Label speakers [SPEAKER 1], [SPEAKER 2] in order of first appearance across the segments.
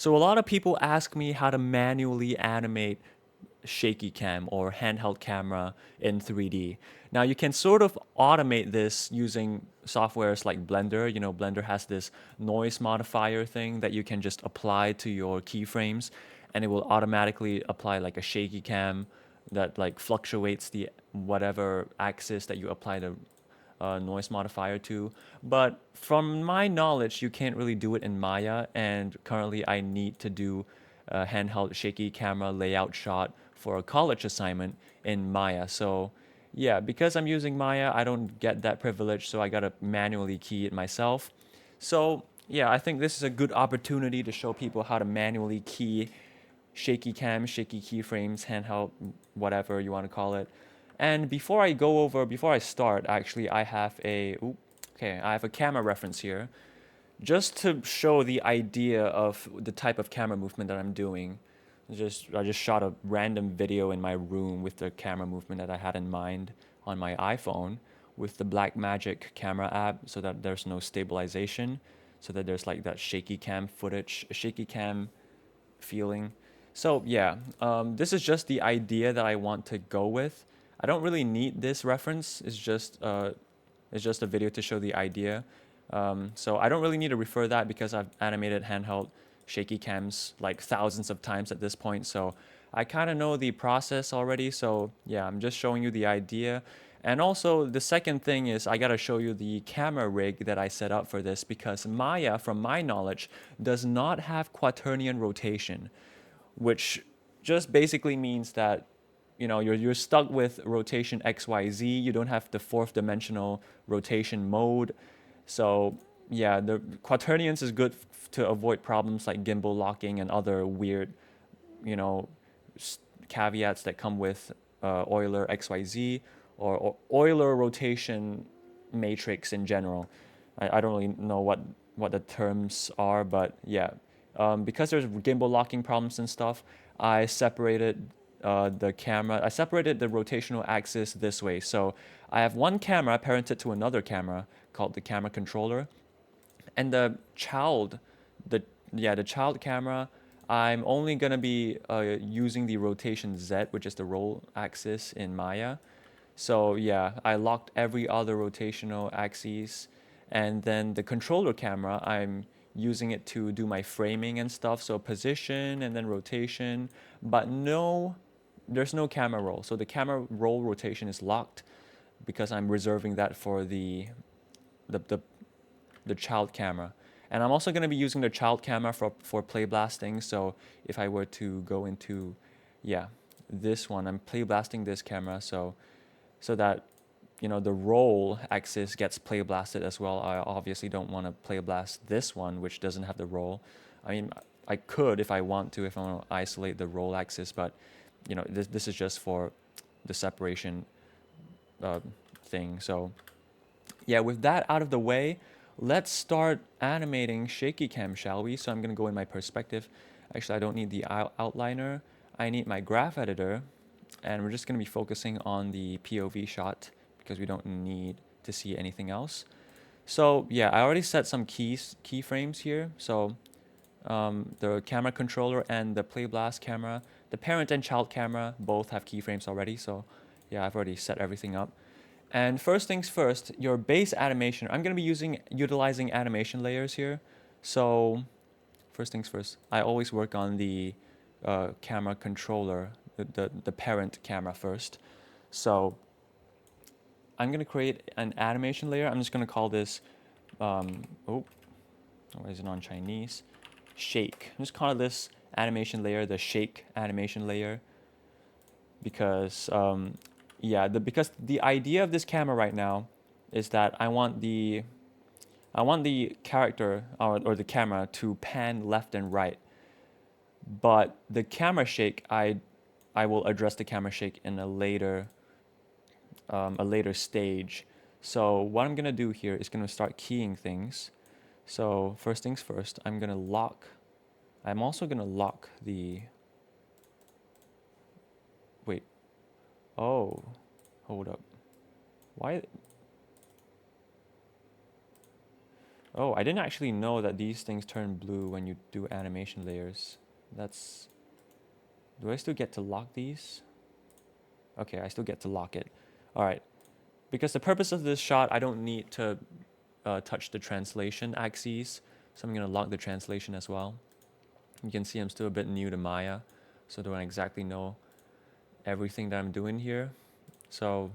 [SPEAKER 1] So a lot of people ask me how to manually animate shaky cam or handheld camera in 3D. Now you can sort of automate this using softwares like Blender. You know, Blender has this noise modifier thing that you can just apply to your keyframes and it will automatically apply like a shaky cam that like fluctuates the whatever axis that you apply the noise modifier to. But from my knowledge, you can't really do it in Maya, and currently I need to do a handheld shaky camera layout shot for a college assignment in Maya. So yeah, because I'm using Maya, I don't get that privilege, so I gotta manually key it myself. So yeah, I think this is a good opportunity to show people how to manually key shaky cam, shaky keyframes, handheld, whatever you want to call it. And before I start, actually, I have a camera reference here, just to show the idea of the type of camera movement that I'm doing. I just shot a random video in my room with the camera movement that I had in mind on my iPhone with the Blackmagic camera app, so that there's no stabilization, so that there's like that shaky cam footage, shaky cam feeling. So yeah, this is just the idea that I want to go with. I don't really need this reference. It's just a video to show the idea. So I don't really need to refer that because I've animated handheld shaky cams like thousands of times at this point. So I kind of know the process already. So yeah, I'm just showing you the idea. And also the second thing is I gotta show you the camera rig that I set up for this because Maya, from my knowledge, does not have quaternion rotation, which just basically means that you're stuck with rotation XYZ. You don't have the fourth dimensional rotation mode. So yeah, the quaternions is good to avoid problems like gimbal locking and other weird, you know, caveats that come with Euler XYZ or Euler rotation matrix in general. I don't really know what the terms are, but yeah, because there's gimbal locking problems and stuff, I separated I separated the rotational axis this way. So I have one camera parented to another camera called the camera controller, and the the child camera, I'm only gonna be using the rotation Z, which is the roll axis in Maya. So yeah, I locked every other rotational axis, and then the controller camera, I'm using it to do my framing and stuff. So position and then rotation, but there's no camera roll. So the camera roll rotation is locked because I'm reserving that for the the, the child camera. And I'm also going to be using the child camera for play blasting. So if I were to go into, yeah, this one, I'm play blasting this camera. So that the roll axis gets play blasted as well. I obviously don't want to play blast this one, which doesn't have the roll. I mean, I could if I want to, if I want to isolate the roll axis, but this is just for the separation uh, thing. So yeah, with that out of the way, let's start animating shaky cam, shall we? So I'm gonna go in my perspective. Actually, I don't need the outliner. I need my graph editor, and we're just gonna be focusing on the POV shot because we don't need to see anything else. So yeah, I already set some keyframes here. So the camera controller and the play blast camera, the parent and child camera both have keyframes already. So yeah, I've already set everything up. And first things first, your base animation. I'm going to be utilizing animation layers here. So first things first, I always work on the camera controller, the parent camera first. So I'm going to create an animation layer. I'm just going to call this, why is it on Chinese? Shake. I'm just call this animation layer the shake animation layer because because the idea of this camera right now is that I want the character or the camera to pan left and right, but the camera shake I will address the camera shake in a later stage. So what I'm gonna do here is gonna start keying things. So first things first, I'm also gonna lock the wait. Oh, hold up. Why? Oh, I didn't actually know that these things turn blue when you do animation layers. That's... Do I still get to lock these? Okay, I still get to lock it. All right. Because the purpose of this shot, I don't need to touch the translation axes. So I'm going to lock the translation as well. You can see I'm still a bit new to Maya, so I don't exactly know everything that I'm doing here. So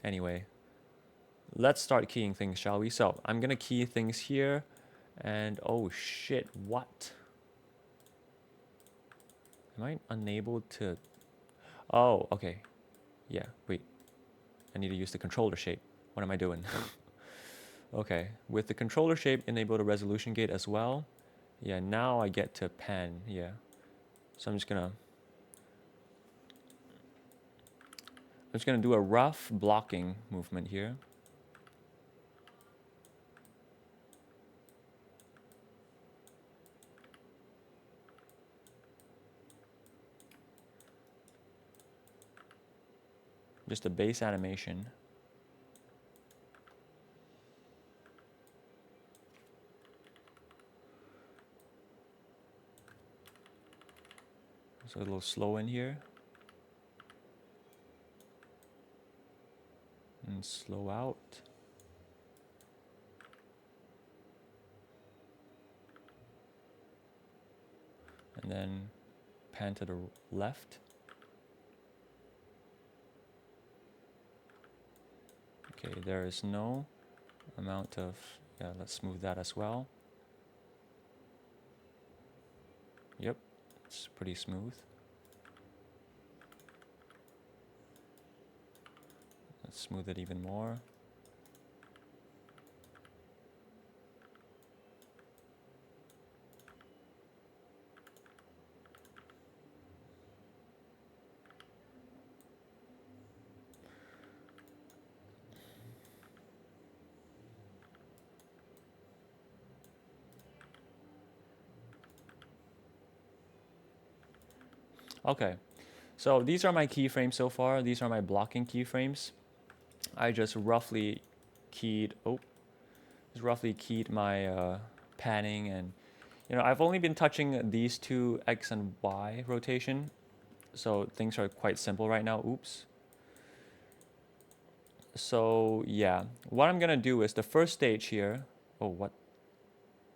[SPEAKER 1] anyway, let's start keying things, shall we? So I'm going to key things here. And oh shit, what? Am I unable to... Oh, okay. Yeah, wait. I need to use the controller shape. What am I doing? Okay, with the controller shape, enable the resolution gate as well. Yeah, now I get to pan, yeah. So I'm just gonna do a rough blocking movement here. Just a base animation. So a little slow in here. And slow out. And then pan to the left. Okay, there is no amount of... Yeah, let's smooth that as well. Yep, it's pretty smooth. Let's smooth it even more. Okay, so these are my keyframes so far. These are my blocking keyframes. I just roughly keyed... Oh, just roughly keyed my panning, and I've only been touching these two X and Y rotation, so things are quite simple right now. Oops. So yeah, what I'm gonna do is the first stage here... Oh, what?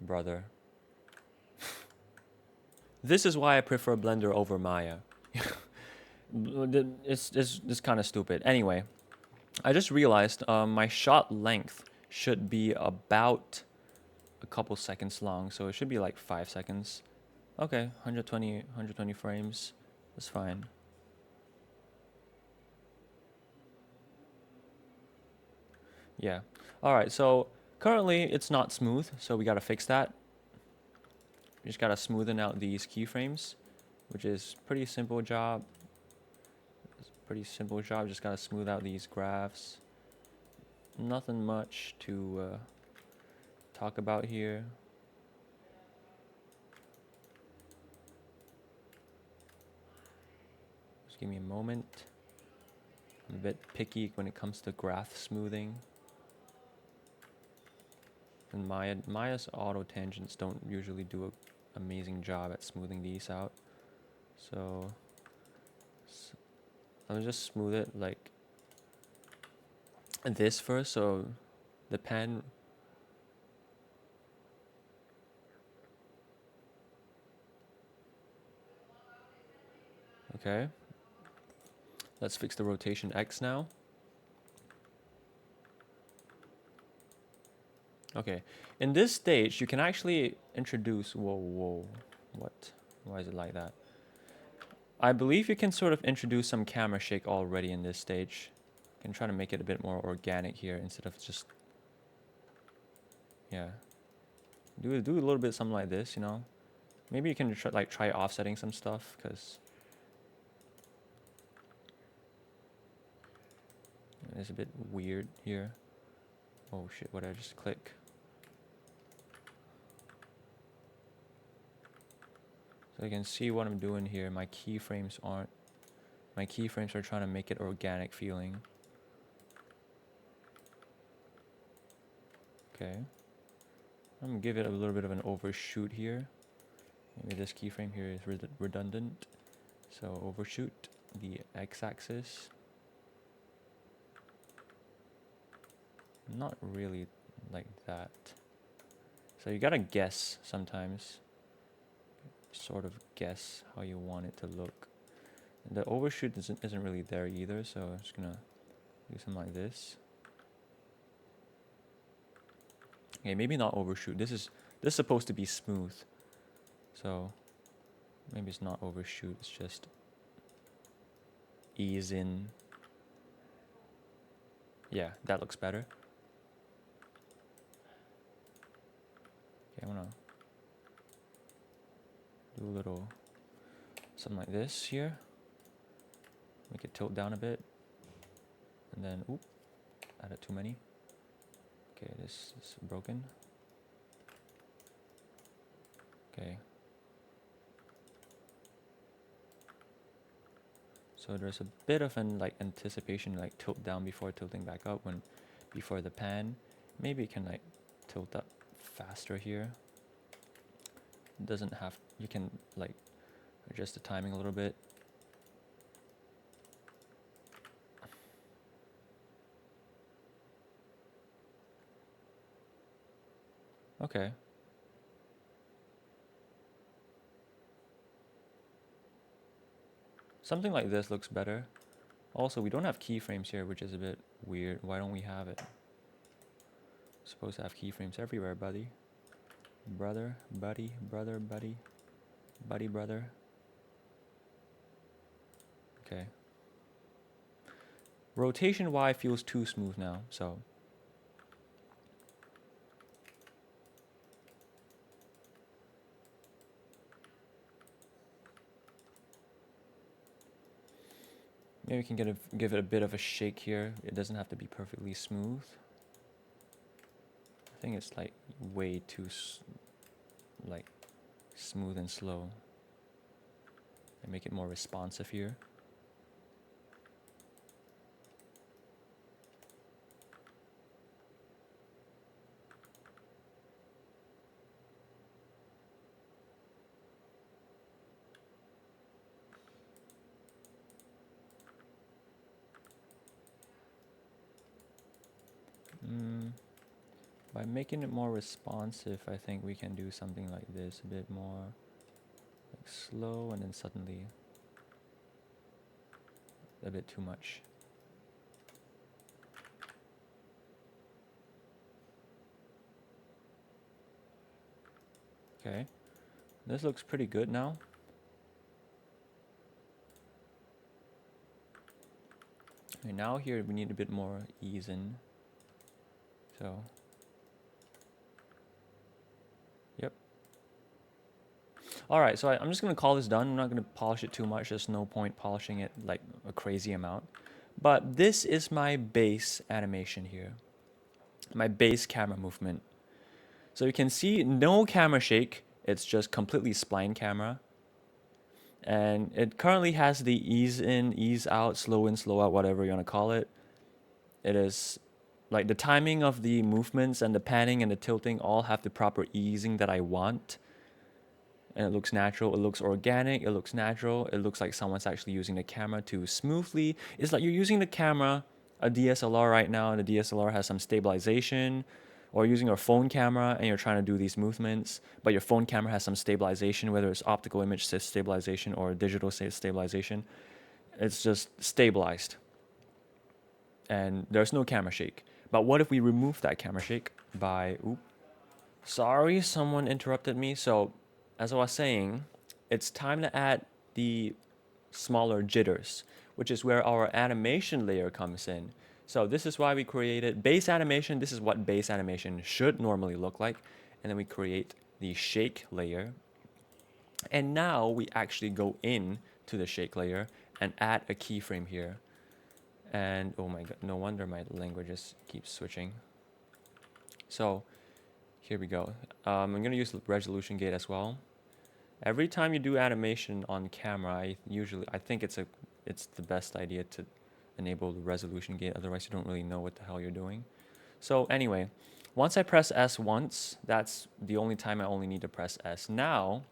[SPEAKER 1] Brother. This is why I prefer Blender over Maya. It's kind of stupid. Anyway, I just realized my shot length should be about a couple seconds long, so it should be like 5 seconds. Okay, 120 frames. That's fine. Yeah. All right, so currently it's not smooth, so we got to fix that. We just got to smoothen out these keyframes, which is pretty simple job. Just got to smooth out these graphs. Nothing much to talk about here. Just give me a moment. I'm a bit picky when it comes to graph smoothing. And Maya's auto tangents don't usually do an amazing job at smoothing these out. So I'll just smooth it like this first, so the pen... Okay. Let's fix the rotation X now. Okay. In this stage, you can actually introduce... Whoa. What? Why is it like that? I believe you can sort of introduce some camera shake already in this stage. You can try to make it a bit more organic here instead of just... Yeah. Do a little bit something like this, Maybe you can try offsetting some stuff, because it's a bit weird here. Oh shit, what did I just click? So you can see what I'm doing here. My keyframes are trying to make it organic feeling. Okay. I'm gonna give it a little bit of an overshoot here. Maybe this keyframe here is redundant. So overshoot the x-axis. Not really like that. So you gotta guess sometimes. Sort of guess how you want it to look. And the overshoot isn't really there either, so I'm just gonna do something like this. Okay, maybe not overshoot. This is supposed to be smooth. So maybe it's not overshoot, it's just ease in. Yeah, that looks better. Okay, I'm gonna do a little something like this here. Make it tilt down a bit. And then, oop, added too many. Okay, this is broken. Okay. So there's a bit of an like anticipation, like tilt down before tilting back up when before the pan. Maybe it can like tilt up faster here. It doesn't have, you can like adjust the timing a little bit. Okay. Something like this looks better. Also, we don't have keyframes here, which is a bit weird. Why don't we have it? We're supposed to have keyframes everywhere, buddy. Brother, buddy, brother, buddy. Buddy, brother. Okay. Rotation Y feels too smooth now, so. Maybe we can give it a bit of a shake here. It doesn't have to be perfectly smooth. I think it's like way too like smooth and slow. And make it more responsive here. By making it more responsive, I think we can do something like this, a bit more like slow and then suddenly a bit too much. Okay, this looks pretty good now. Okay, now here we need a bit more ease in. So, yep. Alright, so I'm just going to call this done. I'm not going to polish it too much. There's no point polishing it like a crazy amount. But this is my base animation here. My base camera movement. So you can see no camera shake. It's just completely spline camera. And it currently has the ease in, ease out, slow in, slow out, whatever you want to call it. It is like the timing of the movements and the panning and the tilting all have the proper easing that I want. And it looks natural, it looks organic, it looks natural, it looks like someone's actually using the camera to smoothly. It's like you're using the camera, a DSLR right now, and the DSLR has some stabilization, or using your phone camera and you're trying to do these movements, but your phone camera has some stabilization, whether it's optical image stabilization or digital stabilization. It's just stabilized. And there's no camera shake. But what if we remove that camera shake by, sorry, someone interrupted me. So as I was saying, it's time to add the smaller jitters, which is where our animation layer comes in. So this is why we created base animation. This is what base animation should normally look like. And then we create the shake layer. And now we actually go in to the shake layer and add a keyframe here. And oh my god, no wonder my languages keep switching. So here we go. I'm going to use the resolution gate as well. Every time you do animation on camera, I think it's the best idea to enable the resolution gate. Otherwise, you don't really know what the hell you're doing. So anyway, once I press S once, that's the only time I only need to press S. Now,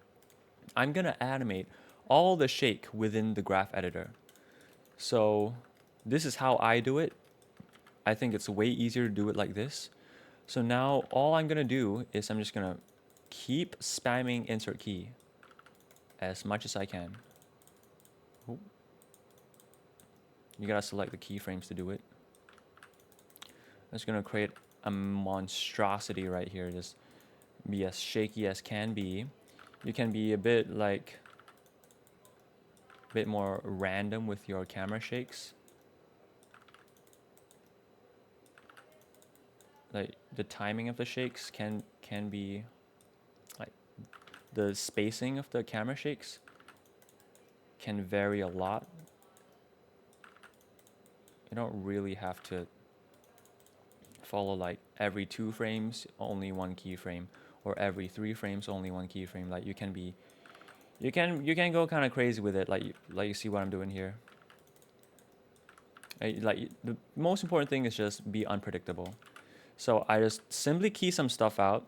[SPEAKER 1] I'm gonna animate all the shake within the graph editor. So this is how I do it. I think it's way easier to do it like this. So now all I'm gonna do is I'm just gonna keep spamming insert key as much as I can. Oh. You gotta select the keyframes to do it. I'm just gonna create a monstrosity right here. Just be as shaky as can be. You can be a bit more random with your camera shakes. Like the timing of the shakes can be like the spacing of the camera shakes can vary a lot. You don't really have to follow like every 2 frames only 1 keyframe or every 3 frames only 1 keyframe. Like you can go kind of crazy with it, like you see what I'm doing here. Like the most important thing is just be unpredictable. So I just simply key some stuff out.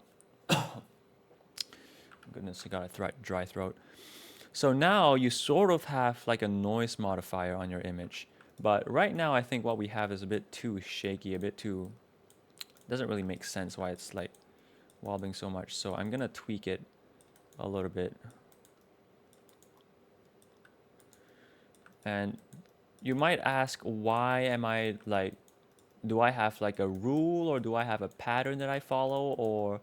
[SPEAKER 1] Goodness, I got a dry throat. So now you sort of have like a noise modifier on your image. But right now I think what we have is a bit too shaky, a bit too... doesn't really make sense why it's like wobbling so much. So I'm gonna tweak it a little bit. And you might ask, why am I like... do I have like a rule, or do I have a pattern that I follow, or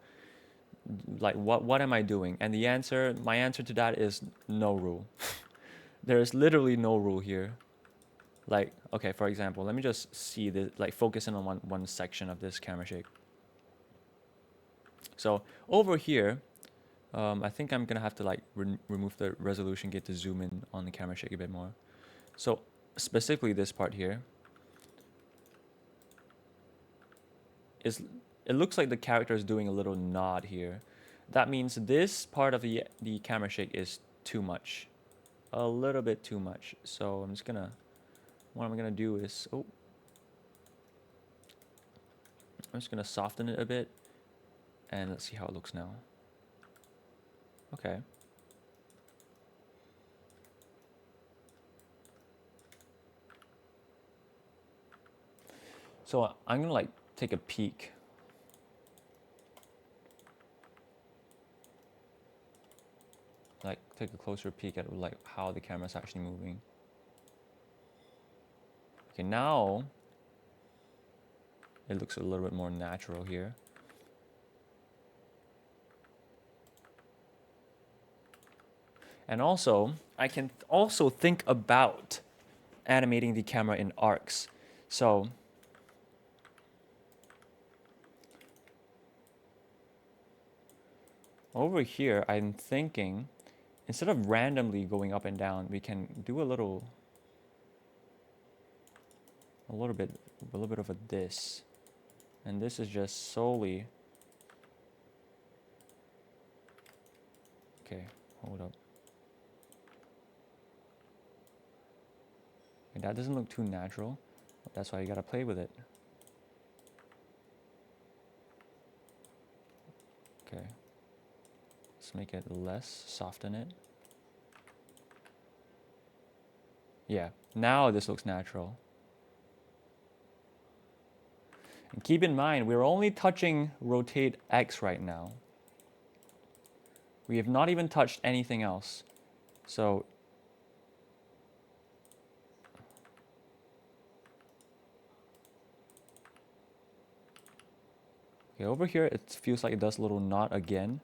[SPEAKER 1] like what am I doing? And my answer to that is no rule. There's literally no rule here. Like, okay, for example, let me just see this, like focus in on one section of this camera shake. So over here, I think I'm gonna have to like remove the resolution gate to zoom in on the camera shake a bit more. So specifically this part here is, it looks like the character is doing a little nod here. That means this part of the camera shake is too much, a little bit too much. So what I'm gonna do is, I'm just gonna soften it a bit, and let's see how it looks now. Okay. So I'm gonna like take a peek. Like take a closer peek at like how the camera's actually moving. Okay, now it looks a little bit more natural here. And also, I can also think about animating the camera in arcs. So over here, I'm thinking, instead of randomly going up and down, we can do a little bit of a this. And this is just solely... Okay, hold up. Okay, that doesn't look too natural. That's why you gotta play with it. Okay. Let's make it less, soften it. Yeah, now this looks natural. And keep in mind, we're only touching rotate X right now. We have not even touched anything else. So okay, over here it feels like it does a little knot again.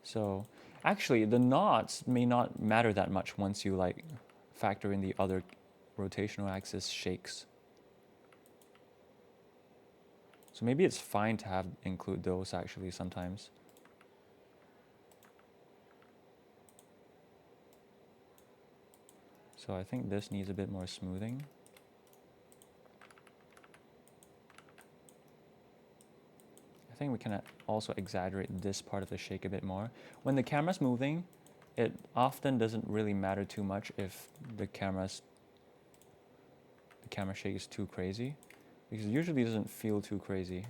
[SPEAKER 1] So actually the knots may not matter that much once you like factor in the other rotational axis shakes. So maybe it's fine to include those actually sometimes. So I think this needs a bit more smoothing. I think we can also exaggerate this part of the shake a bit more. When the camera's moving, it often doesn't really matter too much if the camera shake is too crazy, because it usually doesn't feel too crazy.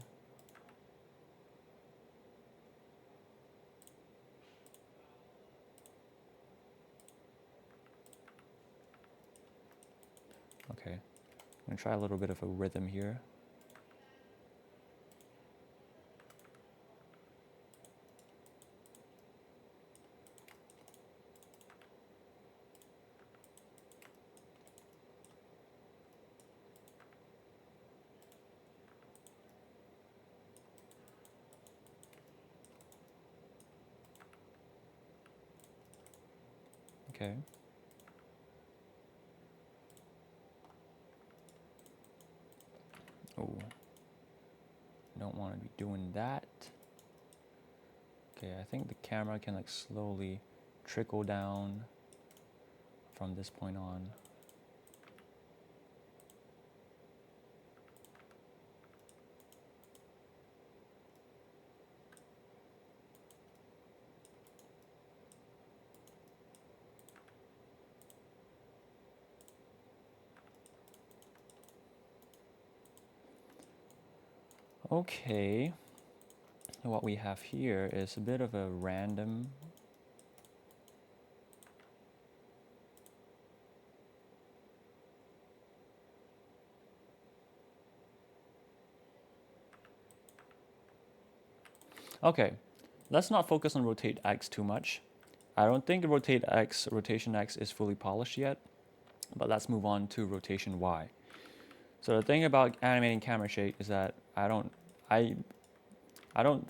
[SPEAKER 1] Okay, I'm gonna try a little bit of a rhythm here. Okay. Oh, don't want to be doing that. Okay, I think the camera can like slowly trickle down from this point on. Okay, what we have here is a bit of a random. Okay, let's not focus on rotate X too much. I don't think rotation X is fully polished yet, but let's move on to rotation Y. So the thing about animating camera shake is that I don't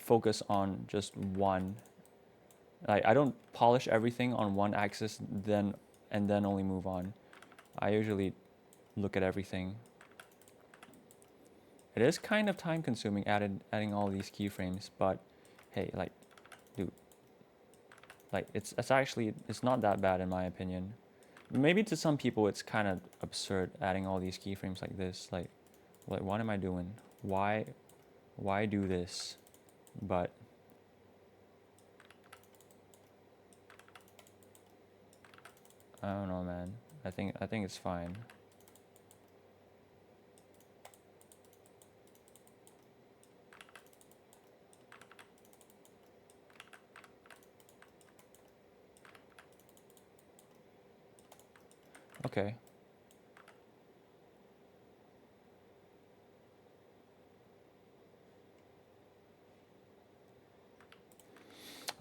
[SPEAKER 1] focus on just one. Like I don't polish everything on one axis and then only move on. I usually look at everything. It is kind of time consuming adding all these keyframes, but hey, like, dude, like it's not that bad in my opinion. Maybe to some people it's kind of absurd adding all these keyframes like this. Like what am I doing? Why do this? But I don't know, man. I think it's fine. Okay.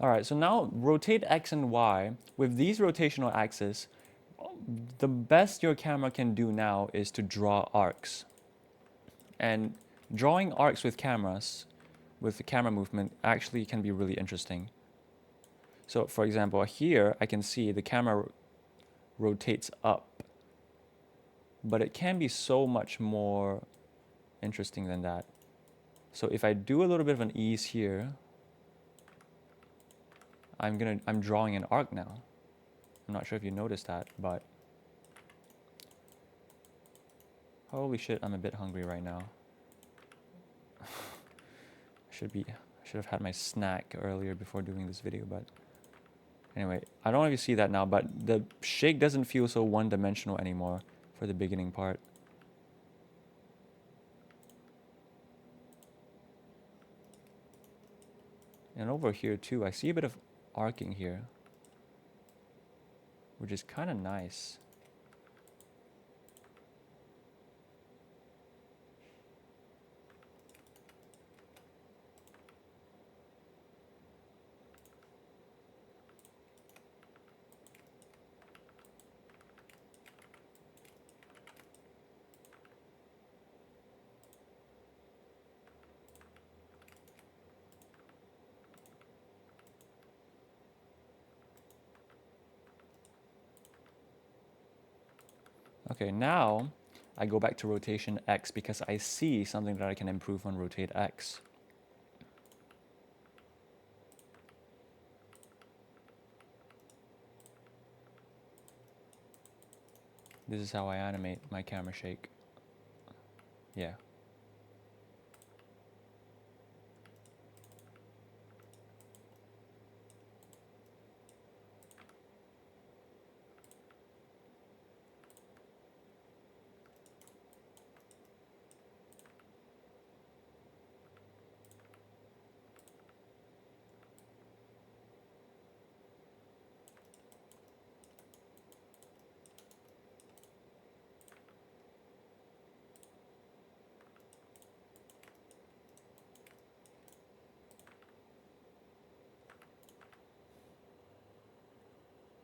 [SPEAKER 1] All right, so now rotate X and Y. With these rotational axes, the best your camera can do now is to draw arcs. And drawing arcs with cameras, with the camera movement, actually can be really interesting. So for example, here I can see the camera rotates up, but it can be so much more interesting than that. So if I do a little bit of an ease here, I'm drawing an arc now. I'm not sure if you noticed that, but holy shit, I'm a bit hungry right now. I should have had my snack earlier before doing this video, but anyway, I don't know if you see that now, but the shake doesn't feel so one-dimensional anymore for the beginning part. And over here too, I see a bit of arcing here, which is kind of nice. Okay, now I go back to rotation X because I see something that I can improve on rotate X. This is how I animate my camera shake. Yeah.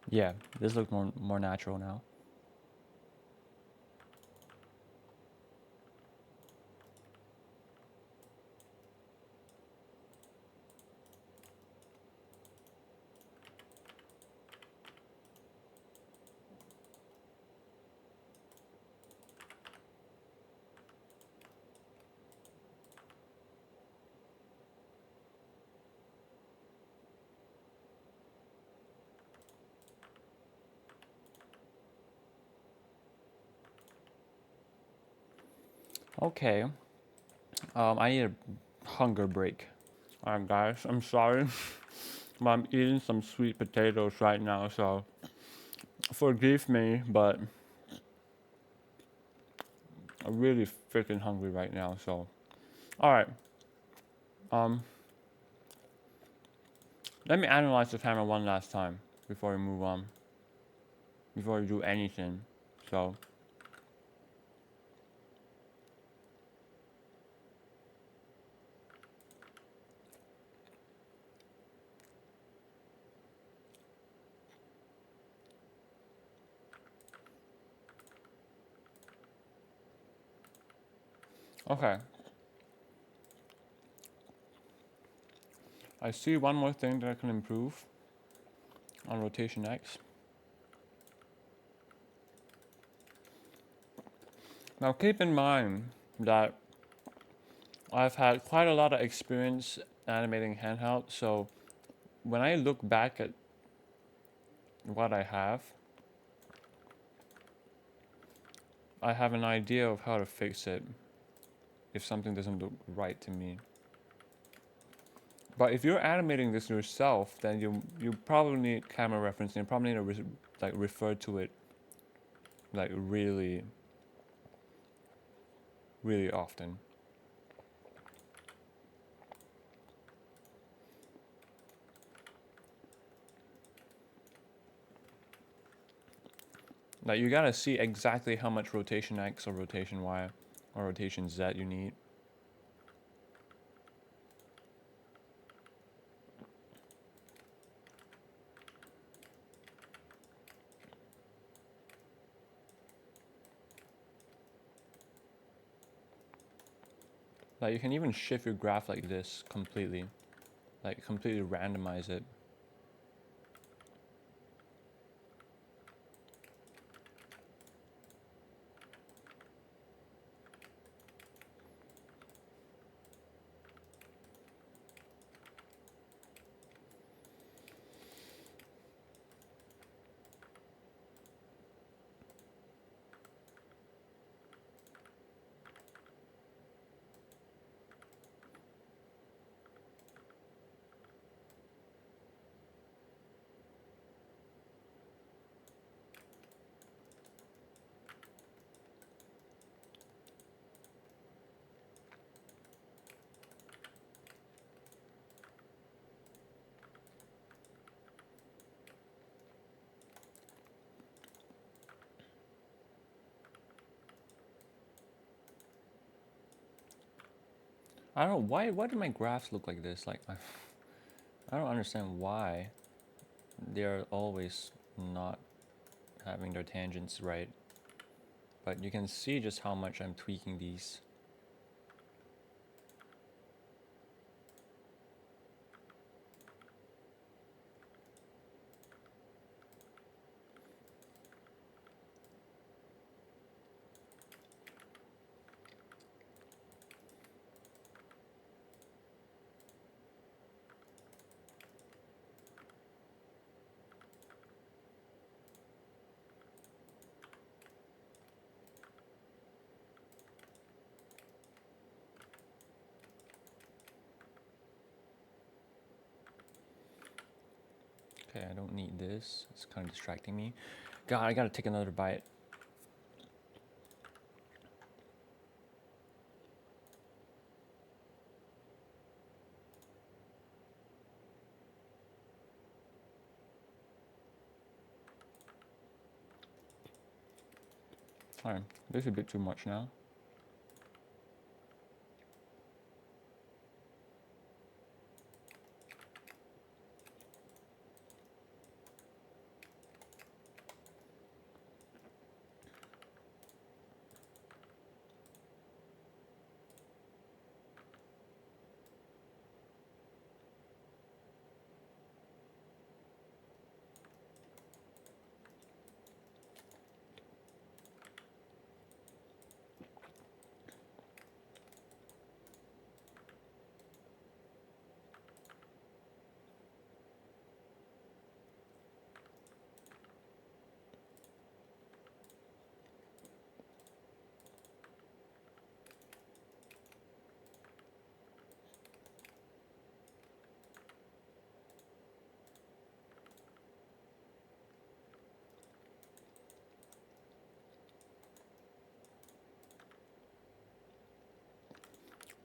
[SPEAKER 1] Yeah, this looks more natural now. Okay, I need a hunger break. Alright guys, I'm sorry, but I'm eating some sweet potatoes right now, so forgive me, but I'm really freaking hungry right now, so. Alright, um, let me analyze the camera one last time before we move on, before we do anything, so. Okay, I see one more thing that I can improve on rotation X. Now keep in mind that I've had quite a lot of experience animating handheld, so when I look back at what I have an idea of how to fix it if something doesn't look right to me. But if you're animating this yourself, then you probably need camera reference and you probably need to like refer to it like really often. Like you gotta see exactly how much rotation X or rotation Y or rotation Z you need. Like you can even shift your graph like this completely, like completely randomize it. I don't know why do my graphs look like this? Like I don't understand why they're always not having their tangents right. But you can see just how much I'm tweaking these. Okay, I don't need this. It's kind of distracting me. God, I gotta take another bite. Alright, this is a bit too much now.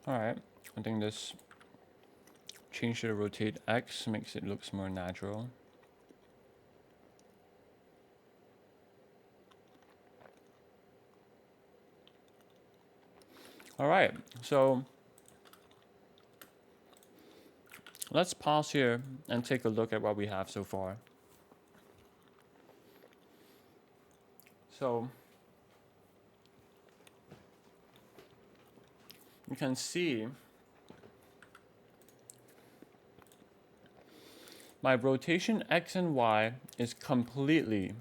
[SPEAKER 1] All right, I think this change to rotate X makes it looks more natural. All right, so let's pause here and take a look at what we have so far. So you can see my rotation X and Y is completely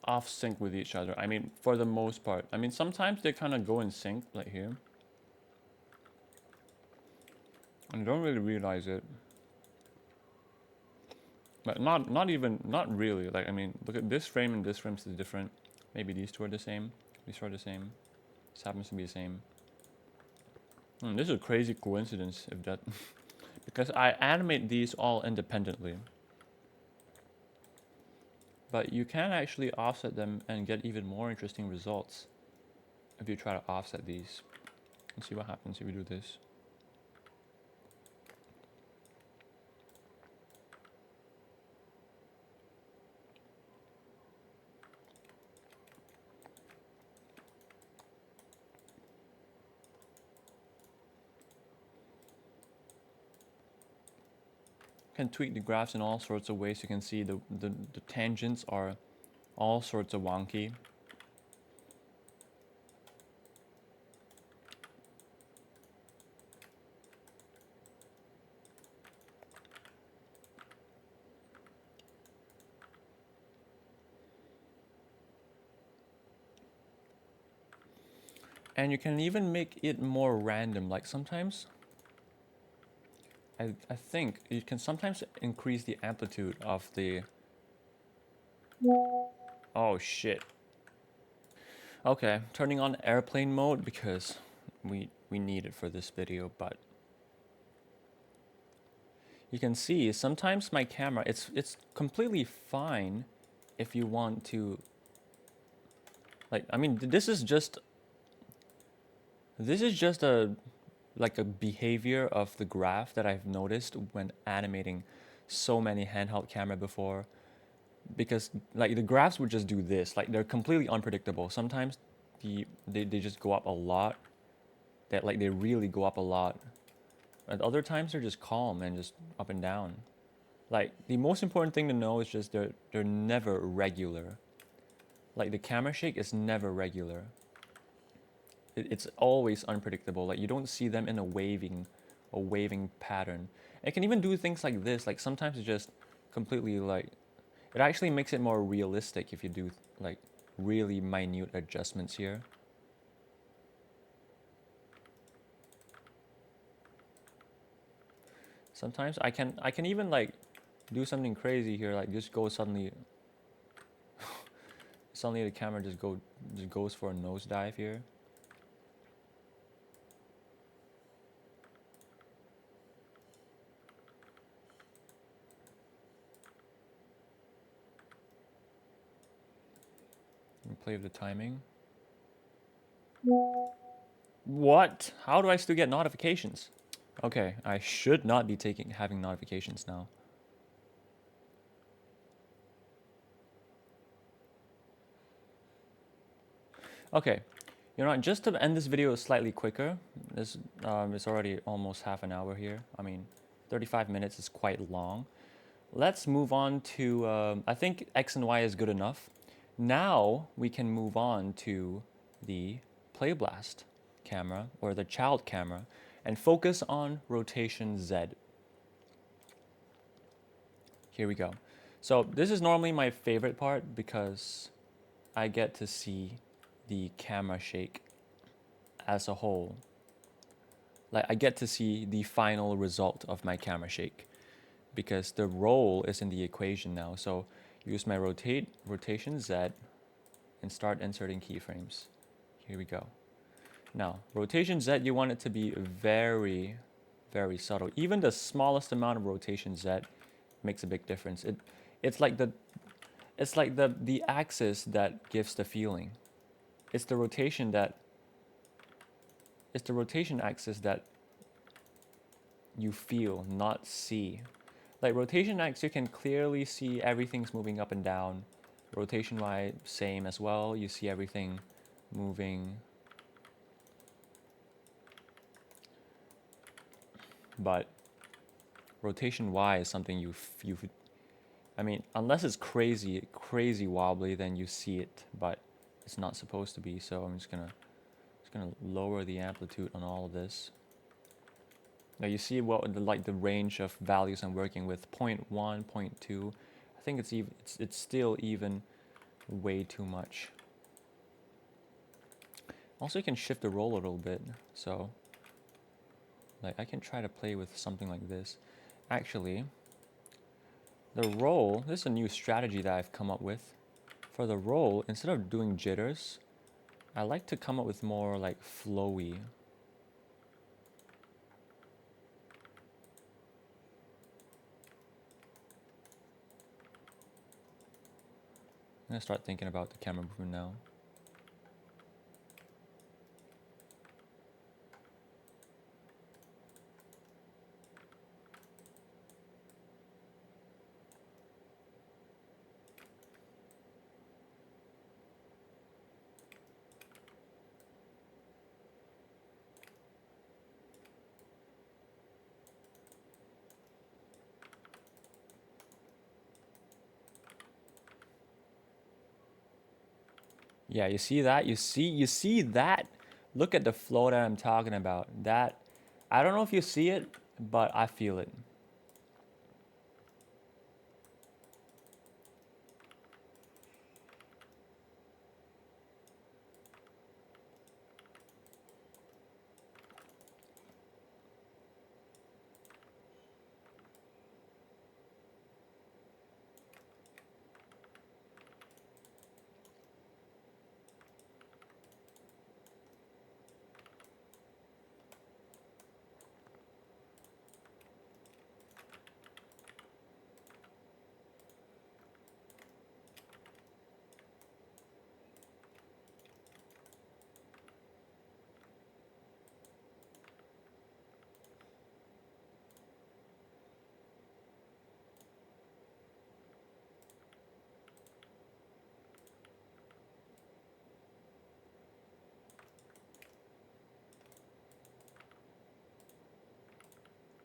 [SPEAKER 1] off sync with each other. I mean, for the most part. I mean, sometimes they kind of go in sync, like here. And you don't really realize it. But not really. Like, I mean, look at this frame and this frame is different. Maybe these two are the same. These two are the same. This happens to be the same. This is a crazy coincidence, if that... because I animate these all independently. But you can actually offset them and get even more interesting results if you try to offset these. Let's see what happens if we do this. Can tweak the graphs in all sorts of ways. You can see the tangents are all sorts of wonky. And you can even make it more random. Like sometimes, I think you can sometimes increase the amplitude of the... Oh shit. Okay, turning on airplane mode because we need it for this video, but you can see sometimes my camera, it's completely fine if you want to, like, I mean, this is just a like a behavior of the graph that I've noticed when animating so many handheld camera before, because like the graphs would just do this, like they're completely unpredictable. Sometimes they just go up a lot, that like they really go up a lot, and other times they're just calm and just up and down. Like the most important thing to know is just they're never regular. Like the camera shake is never regular. It's always unpredictable. Like you don't see them in a waving pattern. It can even do things like this. Like sometimes it's just completely like, it actually makes it more realistic if you do like really minute adjustments here. Sometimes I can even like do something crazy here, like just go suddenly the camera just goes for a nosedive here. And play with the timing. What? How do I still get notifications? Okay, I should not be having notifications now. Okay, you know what, just to end this video slightly quicker, this it's already almost half an hour here. I mean, 35 minutes is quite long. Let's move on to, I think X and Y is good enough. Now we can move on to the Play Blast camera, or the child camera, and focus on rotation Z. Here we go. So this is normally my favorite part because I get to see the camera shake as a whole. Like I get to see the final result of my camera shake because the roll is in the equation now. So use my rotation Z and start inserting keyframes. Here we go. Now, rotation Z, you want it to be very, very subtle. Even the smallest amount of rotation Z makes a big difference. It's like the axis that gives the feeling. It's the rotation that it's the rotation axis that you feel, not see. Like rotation X, you can clearly see everything's moving up and down. Rotation Y, same as well. You see everything moving. But rotation Y is something I mean, unless it's crazy wobbly, then you see it, but it's not supposed to be. So I'm just gonna lower the amplitude on all of this. Now you see what the range of values I'm working with, 0.1, 0.2. I think it's still even way too much. Also, you can shift the roll a little bit, so like I can try to play with something like this. Actually, the roll, this is a new strategy that I've come up with. For the roll, instead of doing jitters, I like to come up with more like flowy. I'm gonna start thinking about the camera movement now. Yeah, you see that? You see that? Look at the flow that I'm talking about. That, I don't know if you see it, but I feel it.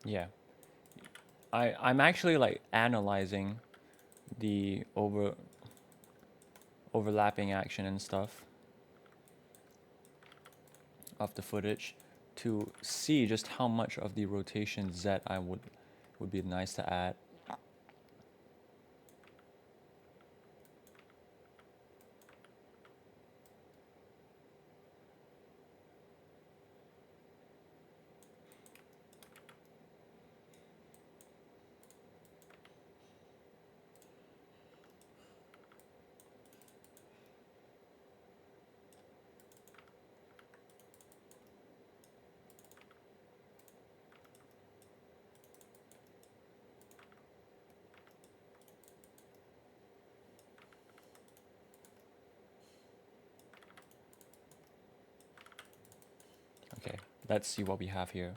[SPEAKER 1] Yeah. I'm actually like analyzing the overlapping action and stuff of the footage to see just how much of the rotation Z I would be nice to add. Okay, let's see what we have here.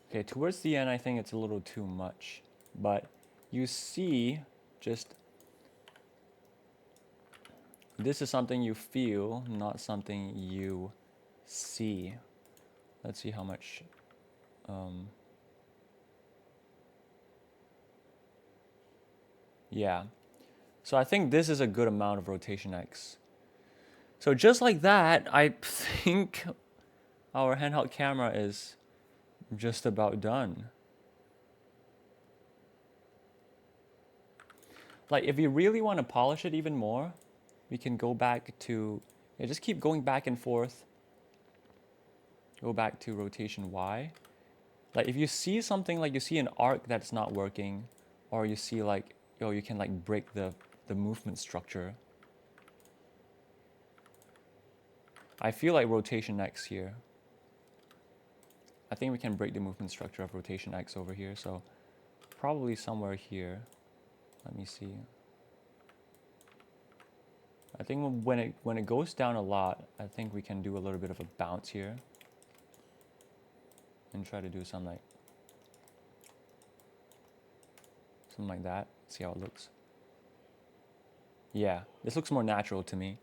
[SPEAKER 1] Okay, towards the end, I think it's a little too much, but you see just, this is something you feel, not something you see. Let's see how much, yeah. So I think this is a good amount of rotation X. So just like that, I think our handheld camera is just about done. Like if you really want to polish it even more, we can go back to, yeah, just keep going back and forth. Go back to rotation Y. Like if you see something, like you see an arc that's not working, or you see like, yo, you can like break the movement structure. I feel like rotation X here. I think we can break the movement structure of rotation X over here, so probably somewhere here. Let me see. I think when it goes down a lot, I think we can do a little bit of a bounce here and try to do something like that. See how it looks. Yeah, this looks more natural to me.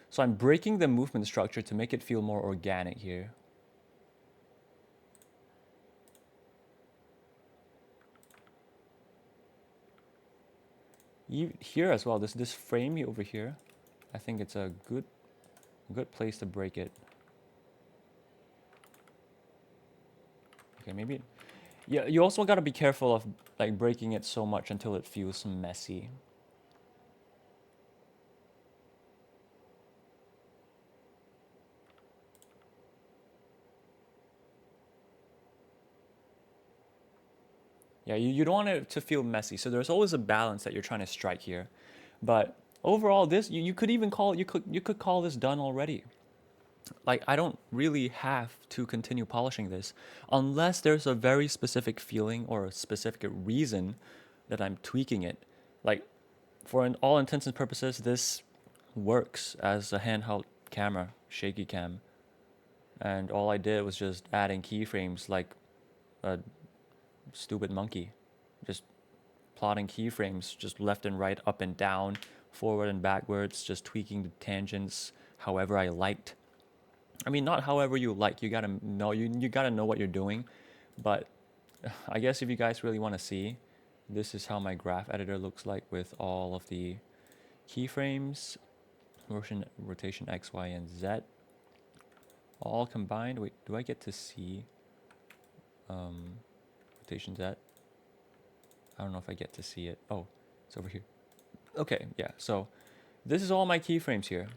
[SPEAKER 1] So I'm breaking the movement structure to make it feel more organic here. Here as well, this frame over here, I think it's a good place to break it. Okay, maybe. Yeah, you also got to be careful of like breaking it so much until it feels messy. Yeah, you don't want it to feel messy. So there's always a balance that you're trying to strike here. But overall, this you could even call you could call this done already. Like I don't really have to continue polishing this unless there's a very specific feeling or a specific reason that I'm tweaking it. Like for all intents and purposes, this works as a handheld camera, shaky cam, and all I did was just adding keyframes like a stupid monkey, just plotting keyframes just left and right, up and down, forward and backwards, just tweaking the tangents however I liked. I mean, not however you like. You gotta know you gotta know what you're doing, but I guess if you guys really want to see, this is how my graph editor looks like with all of the keyframes, rotation X, Y, and Z, all combined. Wait, do I get to see rotation Z? I don't know if I get to see it. Oh, it's over here. Okay, yeah. So this is all my keyframes here.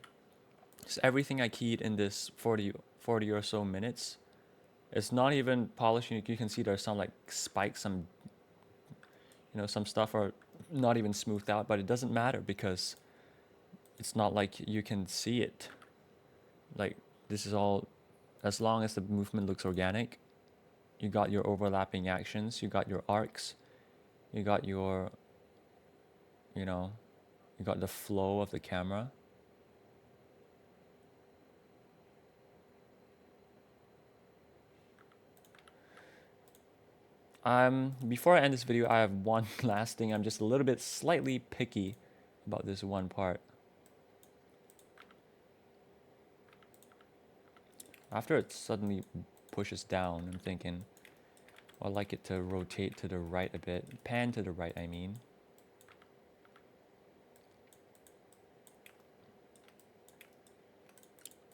[SPEAKER 1] It's everything I keyed in this 40 or so minutes. It's not even polishing. You can see there's some like spikes, some some stuff are not even smoothed out, but it doesn't matter because it's not like you can see it. Like this is all, as long as the movement looks organic, you got your overlapping actions, you got your arcs, you got your, you got the flow of the camera. Before I end this video, I have one last thing. I'm just a little bit slightly picky about this one part. After it suddenly pushes down, I'm thinking, I'd like it to rotate to the right a bit, pan to the right, I mean.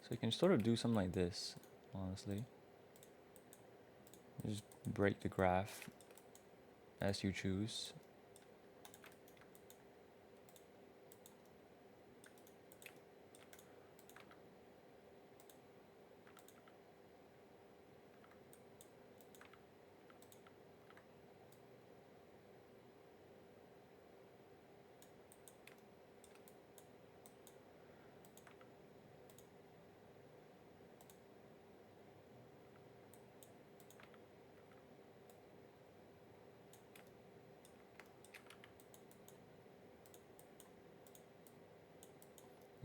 [SPEAKER 1] So you can sort of do something like this, honestly. Just break the graph as you choose.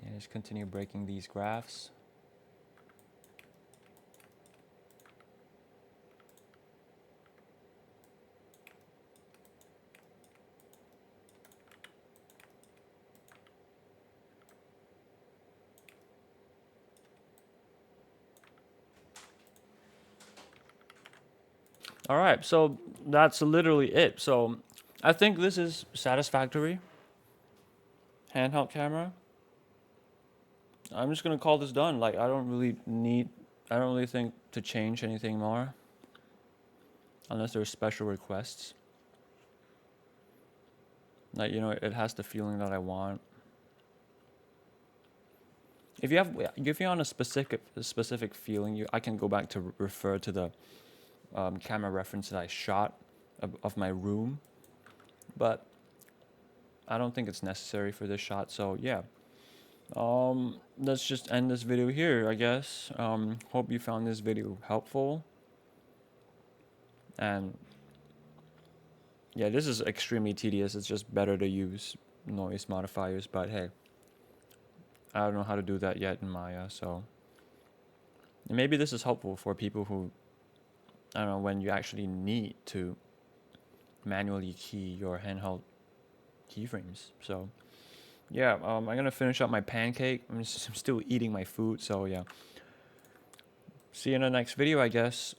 [SPEAKER 1] Yeah, just continue breaking these graphs. All right, so that's literally it. So I think this is satisfactory. Handheld camera. I'm just gonna call this done. Like I don't really think to change anything more, unless there's special requests. Like it has the feeling that I want. If you're on a specific feeling, I can go back to refer to the camera reference that I shot of my room, but I don't think it's necessary for this shot. So yeah, let's just end this video here, I guess. Hope you found this video helpful, and Yeah, this is extremely tedious. It's just better to use noise modifiers, but hey, I don't know how to do that yet in Maya, so maybe this is helpful for people who, I don't know, when you actually need to manually key your handheld keyframes. So yeah, I'm gonna finish up my pancake. I'm still eating my food, so yeah. See you in the next video, I guess.